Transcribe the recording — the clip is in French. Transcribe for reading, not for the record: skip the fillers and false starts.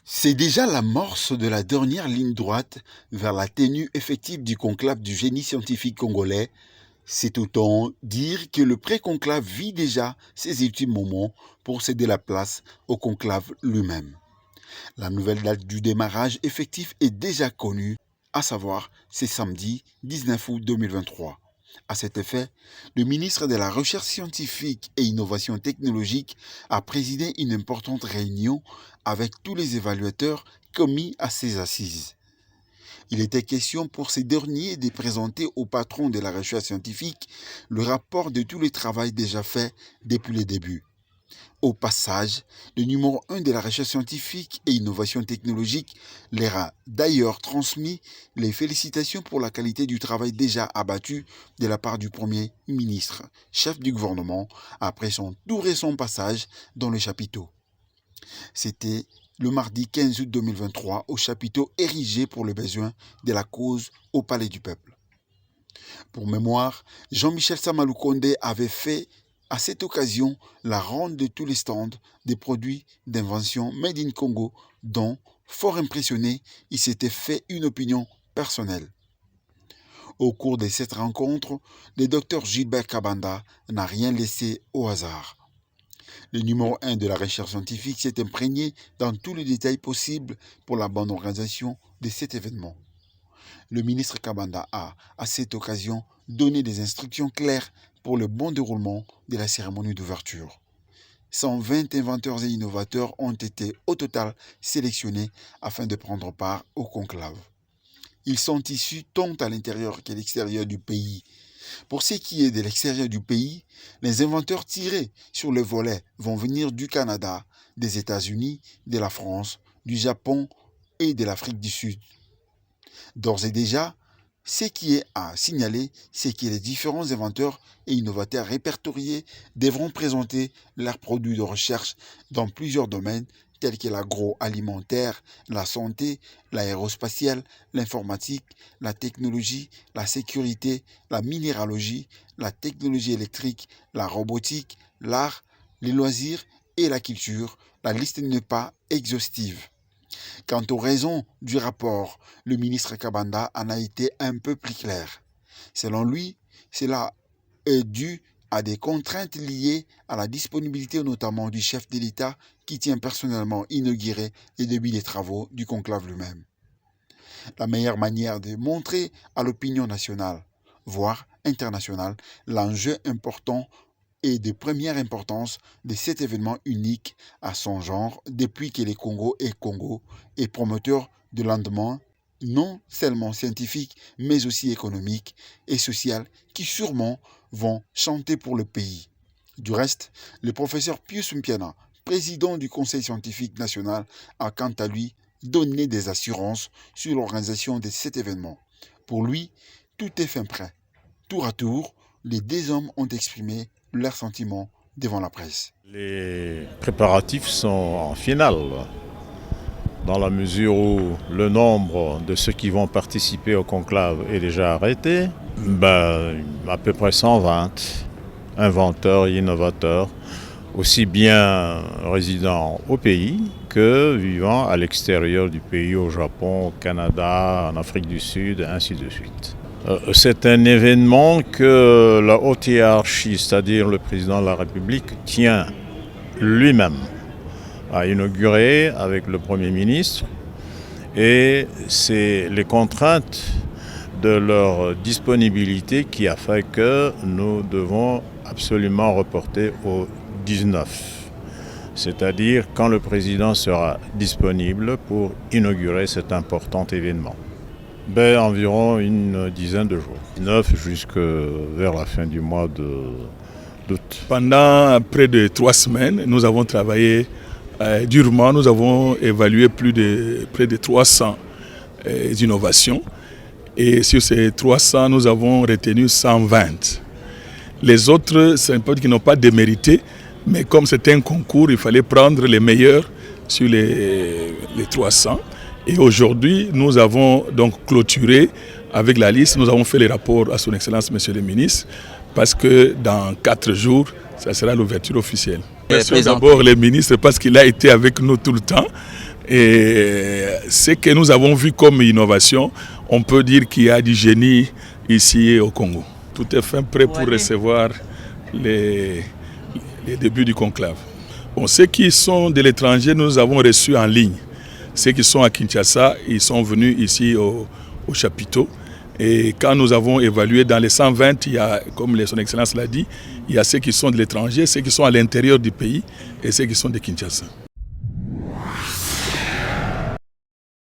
C'est déjà l'amorce de la dernière ligne droite vers la tenue effective du conclave du génie scientifique congolais. C'est autant dire que le pré-conclave vit déjà ses ultimes moments pour céder la place au conclave lui-même. La nouvelle date du démarrage effectif est déjà connue, à savoir c'est samedi 19 août 2023. À cet effet, le ministre de la Recherche scientifique et Innovation technologique a présidé une importante réunion avec tous les évaluateurs commis à ces assises. Il était question pour ces derniers de présenter au patron de la recherche scientifique le rapport de tout le travail déjà fait depuis le début. Au passage, le numéro 1 de la recherche scientifique et innovation technologique leur a d'ailleurs transmis les félicitations pour la qualité du travail déjà abattu de la part du Premier ministre, chef du gouvernement, après son tout récent passage dans le chapiteau. C'était le mardi 15 août 2023 au chapiteau érigé pour le besoin de la cause au Palais du Peuple. Pour mémoire, Jean-Michel Sama Lukonde avait fait à cette occasion la ronde de tous les stands des produits d'invention Made in Congo dont, fort impressionné, il s'était fait une opinion personnelle. Au cours de cette rencontre, le docteur Gilbert Kabanda n'a rien laissé au hasard. Le numéro 1 de la recherche scientifique s'est imprégné dans tous les détails possibles pour la bonne organisation de cet événement. Le ministre Kabanda a, à cette occasion, donné des instructions claires pour le bon déroulement de la cérémonie d'ouverture. 120 inventeurs et innovateurs ont été au total sélectionnés afin de prendre part au conclave. Ils sont issus tant à l'intérieur qu'à l'extérieur du pays. Pour ce qui est de l'extérieur du pays, les inventeurs tirés sur le volet vont venir du Canada, des États-Unis, de la France, du Japon et de l'Afrique du Sud. D'ores et déjà, ce qui est à signaler, c'est que les différents inventeurs et innovateurs répertoriés devront présenter leurs produits de recherche dans plusieurs domaines tels que l'agroalimentaire, la santé, l'aérospatiale, l'informatique, la technologie, la sécurité, la minéralogie, la technologie électrique, la robotique, l'art, les loisirs et la culture. La liste n'est pas exhaustive. Quant aux raisons du rapport, le ministre Kabanda en a été un peu plus clair. Selon lui, cela est dû à des contraintes liées à la disponibilité notamment du chef de l'État qui tient personnellement inauguré le début des travaux du conclave lui-même. La meilleure manière de montrer à l'opinion nationale, voire internationale, l'enjeu important et de première importance de cet événement unique à son genre depuis que le Congo est promoteur de lendemain non seulement scientifique mais aussi économique et social qui sûrement vont chanter pour le pays. Du reste, le professeur Pius Mpiana, président du Conseil scientifique national, a quant à lui donné des assurances sur l'organisation de cet événement. Pour lui, tout est fin prêt. Tour à tour, les deux hommes ont exprimé leurs sentiments devant la presse. Les préparatifs sont en finale, dans la mesure où le nombre de ceux qui vont participer au conclave est déjà arrêté. À peu près 120 inventeurs et innovateurs, aussi bien résidant au pays que vivant à l'extérieur du pays, au Japon, au Canada, en Afrique du Sud, ainsi de suite. C'est un événement que la haute hiérarchie, c'est-à-dire le président de la République, tient lui-même à inaugurer avec le Premier ministre. Et c'est les contraintes de leur disponibilité qui a fait que nous devons absolument reporter au 19, c'est-à-dire quand le président sera disponible pour inaugurer cet important événement. Environ une dizaine de jours, 9 jusque vers la fin du mois d'août. Pendant près de 3 semaines, nous avons travaillé durement, nous avons évalué près de 300 innovations et sur ces 300, nous avons retenu 120. Les autres, c'est pas qu'ils n'ont pas démérité, mais comme c'était un concours, il fallait prendre les meilleurs sur les 300. Et aujourd'hui, nous avons donc clôturé avec la liste. Nous avons fait les rapports à son Excellence, Monsieur le Ministre, parce que dans 4 jours, ça sera l'ouverture officielle. Merci d'abord le ministre parce qu'il a été avec nous tout le temps. Et ce que nous avons vu comme innovation, on peut dire qu'il y a du génie ici au Congo. Tout est fin prêt pour recevoir les débuts du conclave. Bon, ceux qui sont de l'étranger, nous avons reçus en ligne. Ceux qui sont à Kinshasa, ils sont venus ici au chapiteau. Et quand nous avons évalué dans les 120, il y a, comme son Excellence l'a dit, il y a ceux qui sont de l'étranger, ceux qui sont à l'intérieur du pays et ceux qui sont de Kinshasa.